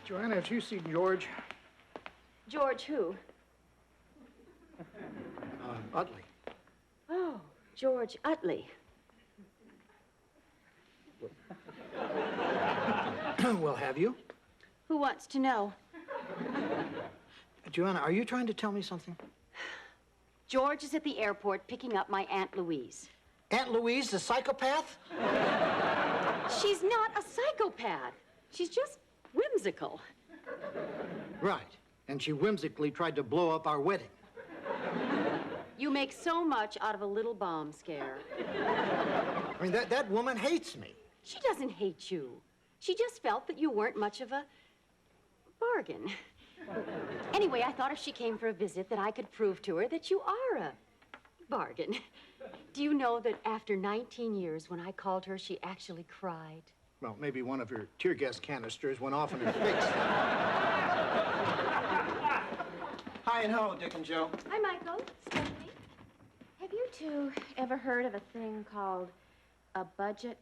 Joanna, if you see George... George who? Utley. Oh, George Utley. Well, have you? Who wants to know? Joanna, are you trying to tell me something? George is at the airport picking up my Aunt Louise. Aunt Louise, the psychopath? She's not a psychopath. She's just whimsical. Right. And she whimsically tried to blow up our wedding. You make so much out of a little bomb scare. I mean, that woman hates me. She doesn't hate you. She just felt that you weren't much of a bargain. Anyway, I thought if she came for a visit that I could prove to her that you are a bargain. Do you know that after 19 years, when I called her, she actually cried? Well, maybe one of her tear gas canisters went off in her face. Hi and ho, Dick and Joe. Hi, Michael. Stephanie. Have you two ever heard of a thing called a budget?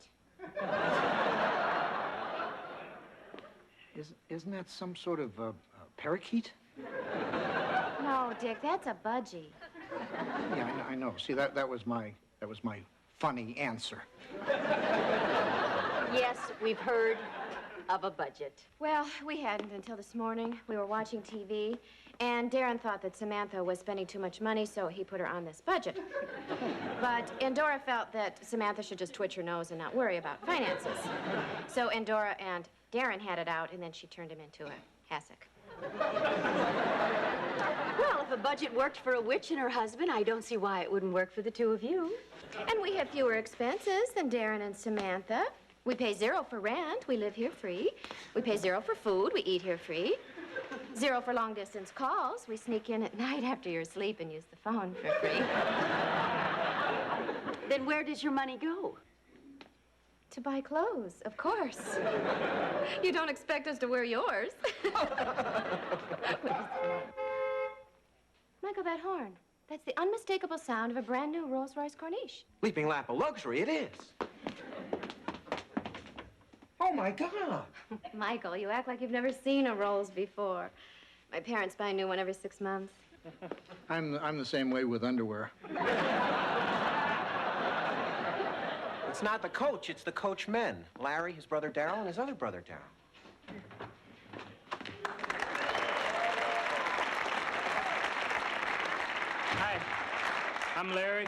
Isn't that some sort of parakeet? No, Dick, that's a budgie. Yeah, I know. See, that was my funny answer. Yes, we've heard of a budget. Well, we hadn't until this morning. We were watching TV, and Darren thought that Samantha was spending too much money, so he put her on this budget. But Endora felt that Samantha should just twitch her nose and not worry about finances. So Endora and Darren had it out, and then she turned him into a hassock. Well, if a budget worked for a witch and her husband, I don't see why it wouldn't work for the two of you. And we have fewer expenses than Darren and Samantha. We pay $0 for rent. We live here free. We pay $0 for food. We eat here free. $0 for long-distance calls. We sneak in at night after you're asleep and use the phone for free. Then where does your money go? To buy clothes, of course. You don't expect us to wear yours. Michael, that horn. That's the unmistakable sound of a brand new Rolls-Royce Corniche. Leaping lap of luxury, it is. Oh, my God. Michael, you act like you've never seen a Rolls before. My parents buy a new one every 6 months. I'm the same way with underwear. It's not the coach, it's the coachmen. Larry, his brother Darryl, and his other brother Darryl. Hi, I'm Larry.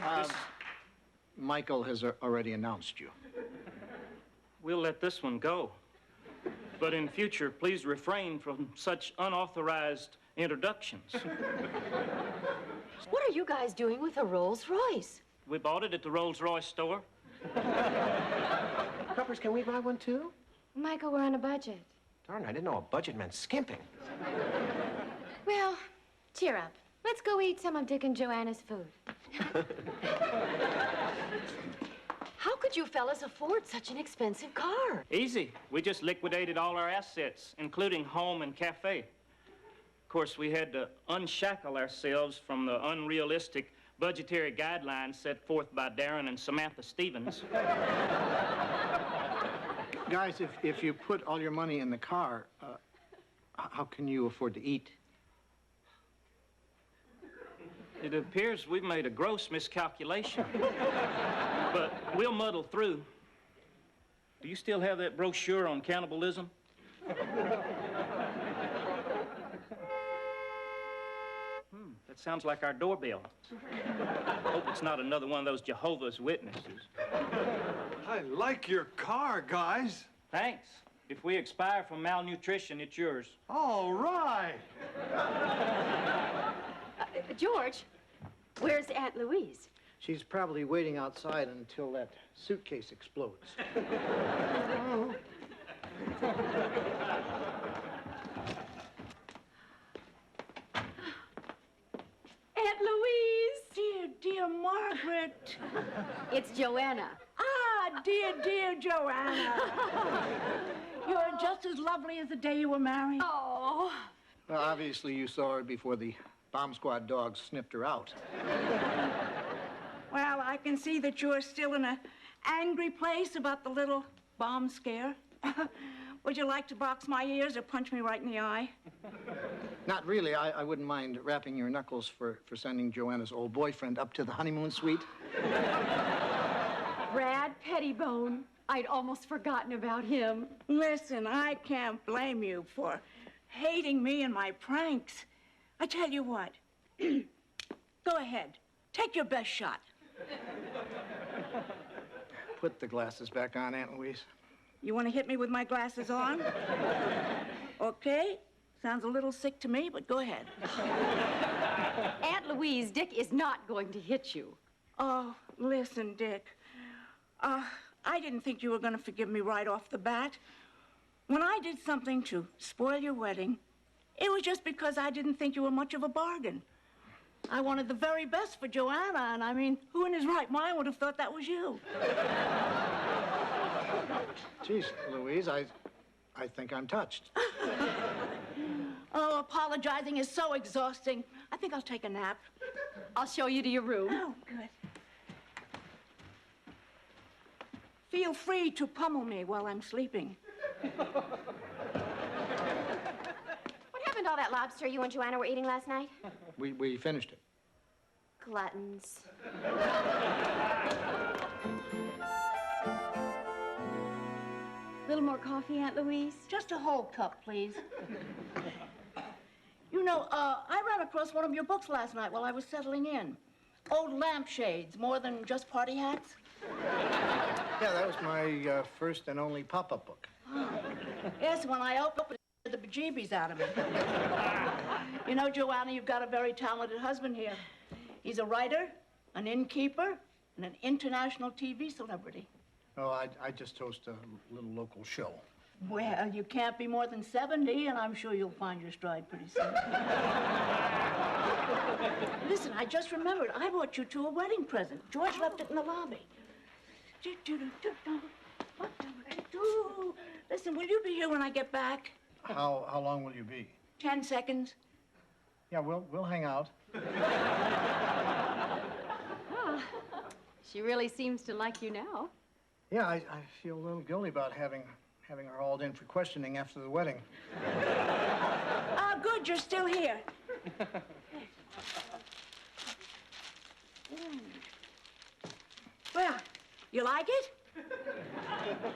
Michael has already announced you. We'll let this one go. But in future, please refrain from such unauthorized introductions. What are you guys doing with a Rolls Royce? We bought it at the Rolls-Royce store. Cuppers, can we buy one, too? Michael, we're on a budget. Darn, I didn't know a budget meant skimping. Well, cheer up. Let's go eat some of Dick and Joanna's food. How could you fellas afford such an expensive car? Easy. We just liquidated all our assets, including home and cafe. Of course, we had to unshackle ourselves from the unrealistic budgetary guidelines set forth by Darren and Samantha Stevens. Guys, if you put all your money in the car, how can you afford to eat? It appears we've made a gross miscalculation. But we'll muddle through. Do you still have that brochure on cannibalism? That sounds like our doorbell. Hope it's not another one of those Jehovah's Witnesses. I like your car, guys. Thanks. If we expire from malnutrition, it's yours. All right. George, where's Aunt Louise? She's probably waiting outside until that suitcase explodes. Aunt Louise! Dear Margaret. It's Joanna. Ah, dear Joanna. You're just as lovely as the day you were married. Oh. Well, obviously you saw her before the bomb squad dogs sniffed her out. Well, I can see that you're still in an angry place about the little bomb scare. Would you like to box my ears or punch me right in the eye? Not really. I wouldn't mind rapping your knuckles for sending Joanna's old boyfriend up to the honeymoon suite. Brad Pettibone. I'd almost forgotten about him. Listen, I can't blame you for hating me and my pranks. I tell you what, go ahead. Take your best shot. Put the glasses back on, Aunt Louise. You want to hit me with my glasses on? Okay. Sounds a little sick to me, but go ahead. Aunt Louise, Dick is not going to hit you. Oh, listen, Dick. I didn't think you were going to forgive me right off the bat. When I did something to spoil your wedding, it was just because I didn't think you were much of a bargain. I wanted the very best for Joanna, and I mean, who in his right mind would have thought that was you? Geez, Louise, I think I'm touched. Oh, apologizing is so exhausting. I think I'll take a nap. I'll show you to your room. Oh, good. Feel free to pummel me while I'm sleeping. What happened to all that lobster you and Joanna were eating last night? We finished it. Gluttons. A little more coffee, Aunt Louise? Just a whole cup, please. You know, I ran across one of your books last night while I was settling in. Old lampshades, more than just party hats. Yeah, that was my first and only pop-up book. Yes, when I opened it, the bejeebies out of me. You know, Joanna, you've got a very talented husband here. He's a writer, an innkeeper, and an international TV celebrity. Oh, I just host a little local show. Well, you can't be more than 70, and I'm sure you'll find your stride pretty soon. Listen, I just remembered. I bought you two a wedding present. George left it in the lobby. Listen, will you be here when I get back? How long will you be? 10 seconds. Yeah, we'll hang out. She really seems to like you now. Yeah, I feel a little guilty about having her hauled in for questioning after the wedding. Ah, good, you're still here. Well, you like it? A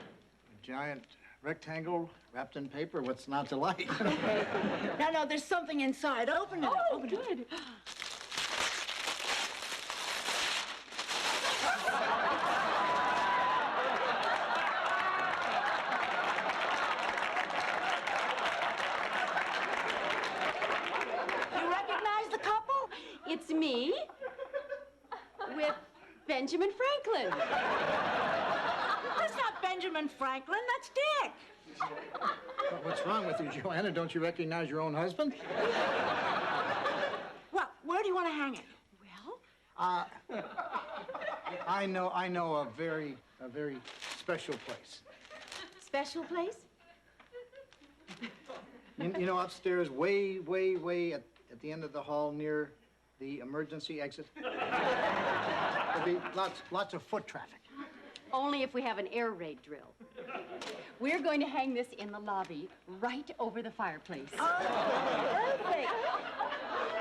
giant rectangle wrapped in paper. What's not to like? No, there's something inside. Open it. Oh, Open good. It. You recognize the couple? It's me with Benjamin Franklin. That's not Benjamin Franklin, that's Dick. What's wrong with you, Joanna? Don't you recognize your own husband? Well, where do you want to hang it? Well, I know a very special place. special place? You know, upstairs, way at the end of the hall near the emergency exit. There'll be lots of foot traffic. Only if we have an air raid drill. We're going to hang this in the lobby, right over the fireplace. Oh, perfect.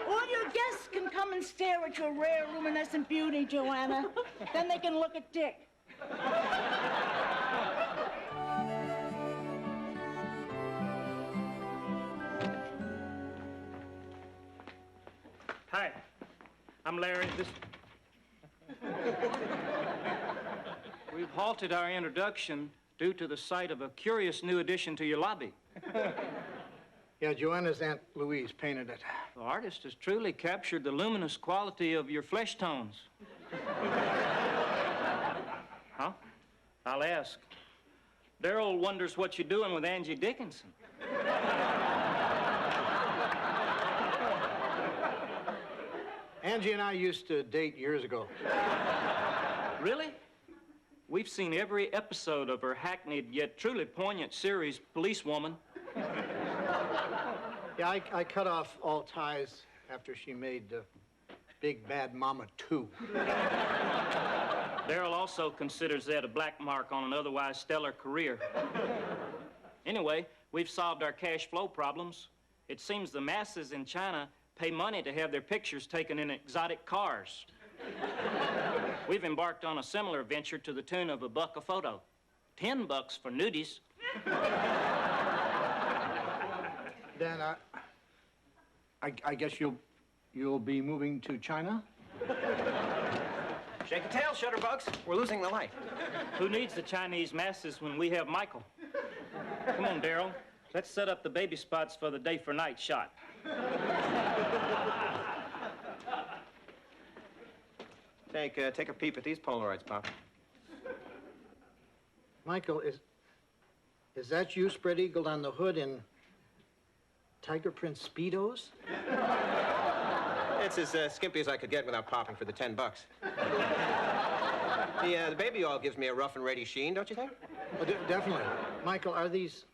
All your guests can come and stare at your rare luminescent beauty, Joanna. Then they can look at Dick. Hi, I'm Larry. We've halted our introduction due to the sight of a curious new addition to your lobby. Yeah, Joanna's Aunt Louise painted it. The artist has truly captured the luminous quality of your flesh tones. Huh? I'll ask. Daryl wonders what you're doing with Angie Dickinson. Angie and I used to date years ago. Really? We've seen every episode of her hackneyed yet truly poignant series, Policewoman. Yeah, I cut off all ties after she made Big Bad Mama 2. Daryl also considers that a black mark on an otherwise stellar career. Anyway, we've solved our cash flow problems. It seems the masses in China pay money to have their pictures taken in exotic cars. We've embarked on a similar venture to the tune of $1 a photo. $10 for nudies. Dan, I guess you'll be moving to China? Shake a tail, shutterbugs. We're losing the light. Who needs the Chinese masses when we have Michael? Come on, Daryl. Let's set up the baby spots for the day for night shot. Take a peep at these Polaroids, Pop. Michael, is that you spread eagled on the hood in tiger print Speedos? It's as skimpy as I could get without popping for the $10. The baby oil gives me a rough and ready sheen, don't you think? Oh, definitely. Michael, are these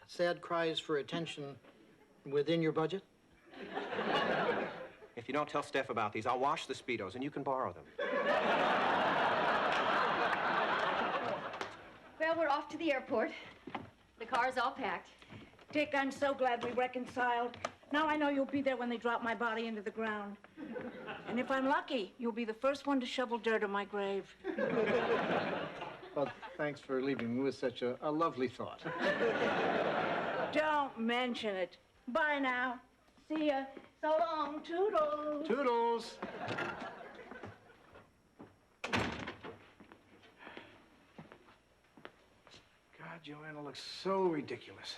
sad cries for attention within your budget? If you don't tell Steph about these, I'll wash the Speedos and you can borrow them. Well, we're off to the airport. The car's all packed. Dick, I'm so glad we reconciled. Now I know you'll be there when they drop my body into the ground. And if I'm lucky, you'll be the first one to shovel dirt on my grave. Well, thanks for leaving me with such a lovely thought. Don't mention it. Bye now. See ya. So long. Toodles. Toodles. God, Joanna looks so ridiculous.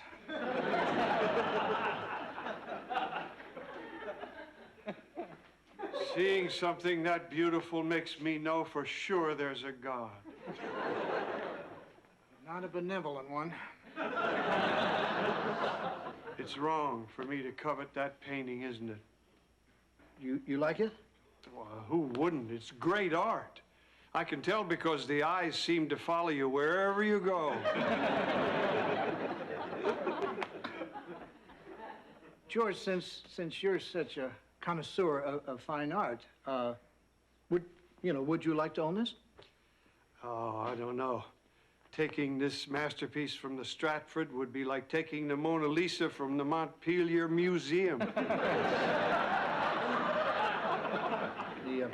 Seeing something that beautiful makes me know for sure there's a God. Not a benevolent one. It's wrong for me to covet that painting, isn't it? You like it? Well, who wouldn't? It's great art. I can tell because the eyes seem to follow you wherever you go. George, since you're such a connoisseur of fine art, would you like to own this? Oh, I don't know. Taking this masterpiece from the Stratford would be like taking the Mona Lisa from the Montpelier Museum. The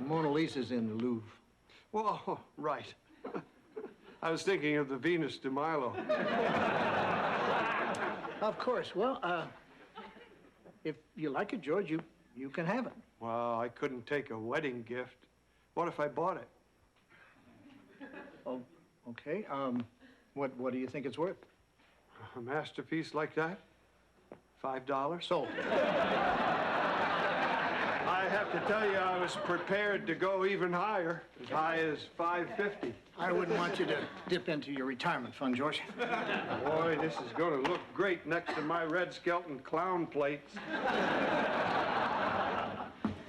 Mona Lisa's in the Louvre. Well, right. I was thinking of the Venus de Milo. Of course. Well, if you like it, George, you can have it. Well, I couldn't take a wedding gift. What if I bought it? Oh, okay. What do you think it's worth? A masterpiece like that? $5? Sold. I have to tell you, I was prepared to go even higher, as high as $5.50. I wouldn't want you to dip into your retirement fund, George. Boy, this is going to look great next to my red skeleton clown plates.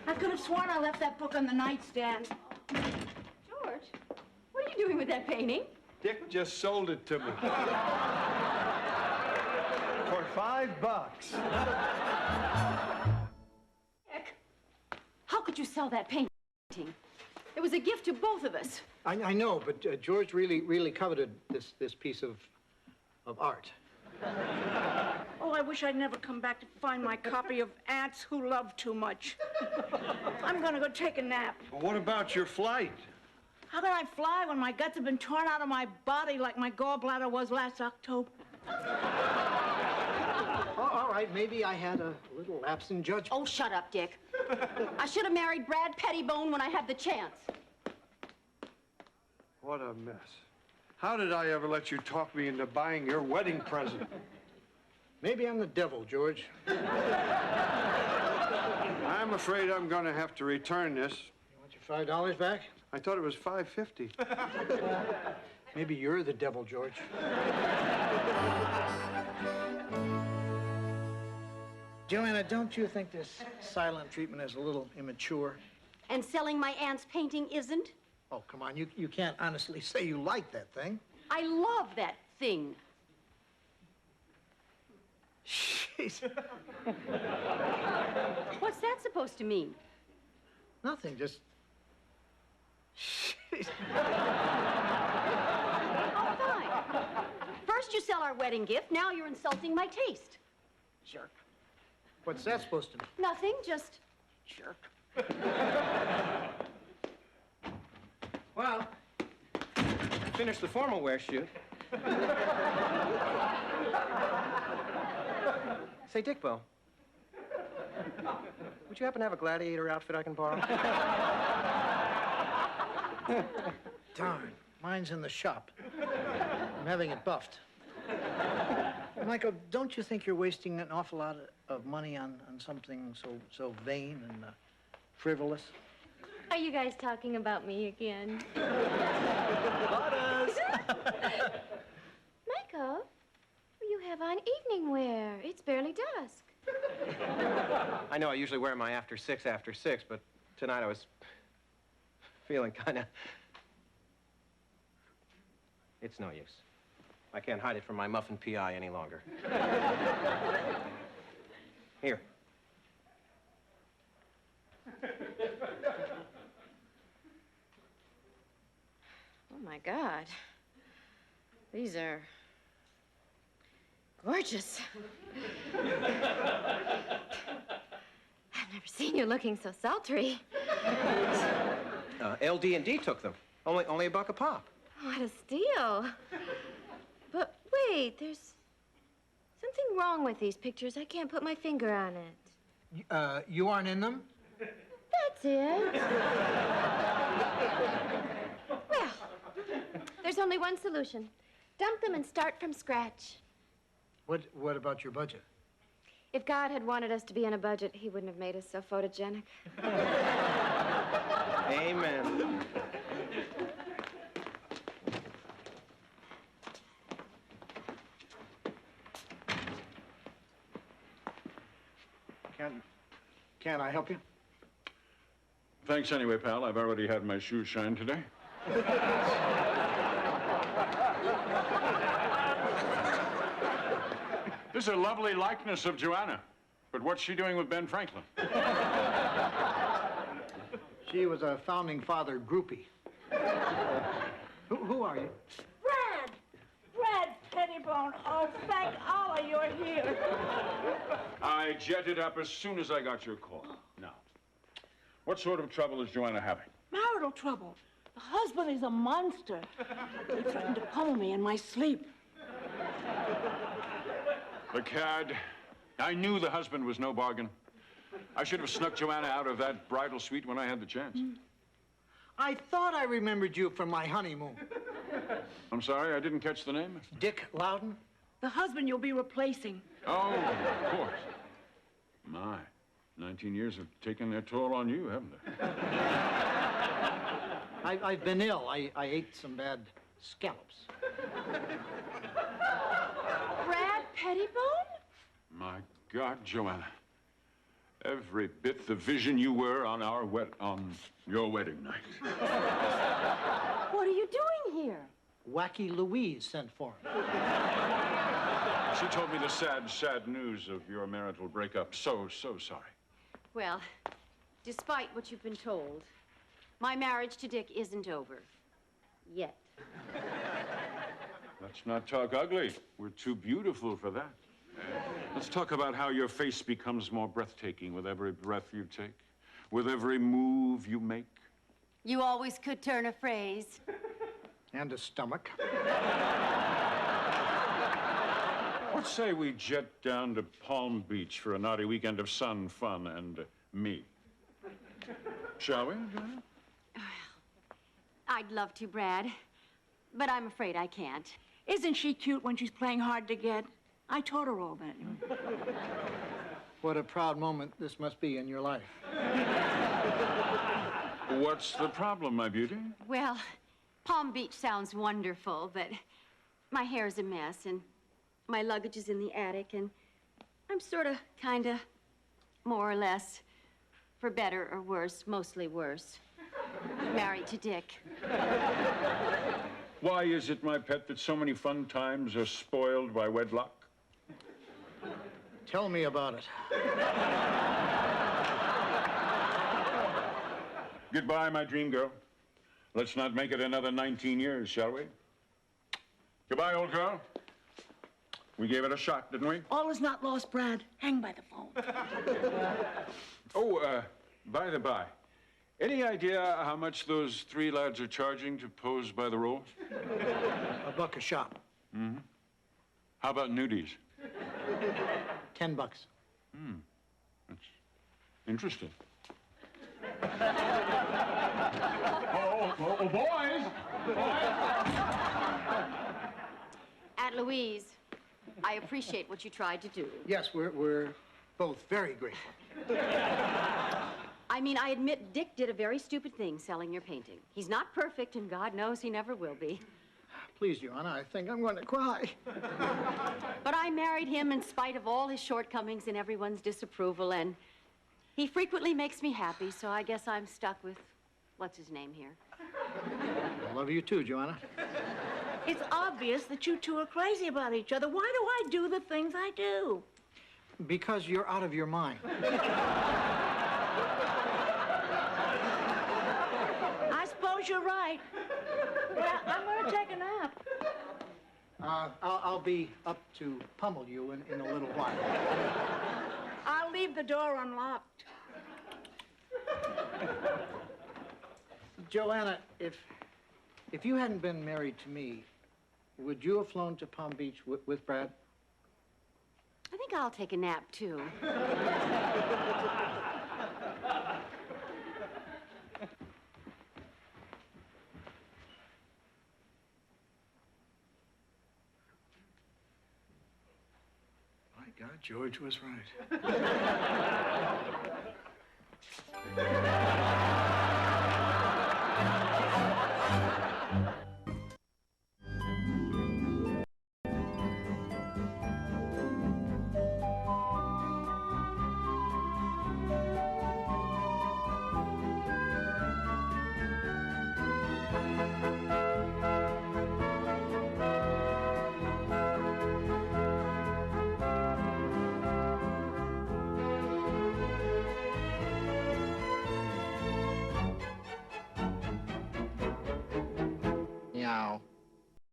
I could have sworn I left that book on the nightstand. George, what are you doing with that painting? Dick just sold it to me. For $5. Dick, how could you sell that painting? It was a gift to both of us. I know, but George really coveted this piece of art. Oh, I wish I'd never come back to find my copy of Ants Who Love Too Much. I'm gonna go take a nap. Well, what about your flight? How can I fly when my guts have been torn out of my body like my gallbladder was last October? Oh, all right, maybe I had a little lapse in judgment. Oh, shut up, Dick. I should have married Brad Pettibone when I had the chance. What a mess. How did I ever let you talk me into buying your wedding present? Maybe I'm the devil, George. I'm afraid I'm going to have to return this. You want your $5 back? I thought it was $5.50. Maybe you're the devil, George. Joanna, don't you think this silent treatment is a little immature? And selling my aunt's painting isn't? Oh, come on, you can't honestly say you like that thing. I love that thing. Jeez. What's that supposed to mean? Nothing, just... Jeez. Oh, fine. First you sell our wedding gift. Now you're insulting my taste. Jerk. What's that supposed to mean? Nothing, just jerk. Well, finish the formal wear shoot. Say, Dickbo, would you happen to have a gladiator outfit I can borrow? Darn, mine's in the shop. I'm having it buffed. Michael, don't you think you're wasting an awful lot of money on something so vain and frivolous? Are you guys talking about me again? About us. Michael, you have on evening wear. It's barely dusk. I know I usually wear my after six, but tonight I was feeling kind of... It's no use. I can't hide it from my muffin PI any longer. Here. Oh, my God. These are gorgeous. I've never seen you looking so sultry. LD&D took them. Only $1 a pop. What a steal. But wait, there's something wrong with these pictures. I can't put my finger on it. You aren't in them? That's it. Well, there's only one solution. Dump them and start from scratch. What about your budget? If God had wanted us to be on a budget, he wouldn't have made us so photogenic. Amen. Can I help you? Thanks anyway, pal. I've already had my shoes shined today. This is a lovely likeness of Joanna. But what's she doing with Ben Franklin? She was a founding father groupie. Who are you? Brad Pettibone. Oh, thank Allah you're here. I jetted up as soon as I got your call. Now, what sort of trouble is Joanna having? Marital trouble. The husband is a monster. He threatened to pummel me in my sleep. The cad. I knew the husband was no bargain. I should have snuck Joanna out of that bridal suite when I had the chance. I thought I remembered you from my honeymoon. I'm sorry, I didn't catch the name. Dick Loudon? The husband you'll be replacing. Oh, of course. My, 19 years have taken their toll on you, haven't they? I've been ill. I ate some bad scallops. Brad Pettibone? My God, Joanna. Every bit the vision you were on your wedding night. What are you doing here? Wacky Louise sent for him. She told me the sad, sad news of your marital breakup. So sorry. Well, despite what you've been told, my marriage to Dick isn't over. Yet. Let's not talk ugly. We're too beautiful for that. Let's talk about how your face becomes more breathtaking with every breath you take, with every move you make. You always could turn a phrase. And a stomach. Let's say we jet down to Palm Beach for a naughty weekend of sun, fun, and me. Shall we, Joanna? I'd love to, Brad, but I'm afraid I can't. Isn't she cute when she's playing hard to get? I taught her all that. What a proud moment this must be in your life. What's the problem, my beauty? Well, Palm Beach sounds wonderful, but my hair's a mess, and my luggage is in the attic, and I'm sort of, kind of, more or less, for better or worse, mostly worse, married to Dick. Why is it, my pet, that so many fun times are spoiled by wedlock? Tell me about it. Goodbye, my dream girl. Let's not make it another 19 years, shall we? Goodbye, old girl. We gave it a shot, didn't we? All is not lost, Brad. Hang by the phone. Oh, by the by, any idea how much those 3 lads are charging to pose by the role? $1 a shot. Mm-hmm. How about nudies? $10. That's interesting. Boys! Aunt Louise, I appreciate what you tried to do. Yes, we're both very grateful. I mean, I admit Dick did a very stupid thing selling your painting. He's not perfect, and God knows he never will be. Please, Joanna, I think I'm going to cry. But I married him in spite of all his shortcomings and everyone's disapproval, and he frequently makes me happy, so I guess I'm stuck with, what's his name here? I love you too, Joanna. It's obvious that you two are crazy about each other. Why do I do the things I do? Because you're out of your mind. I suppose you're right. Well, I'm going to take a nap. I'll be up to pummel you in a little while. I'll leave the door unlocked. Joanna, if you hadn't been married to me, would you have flown to Palm Beach with Brad? I think I'll take a nap, too. My God, George was right.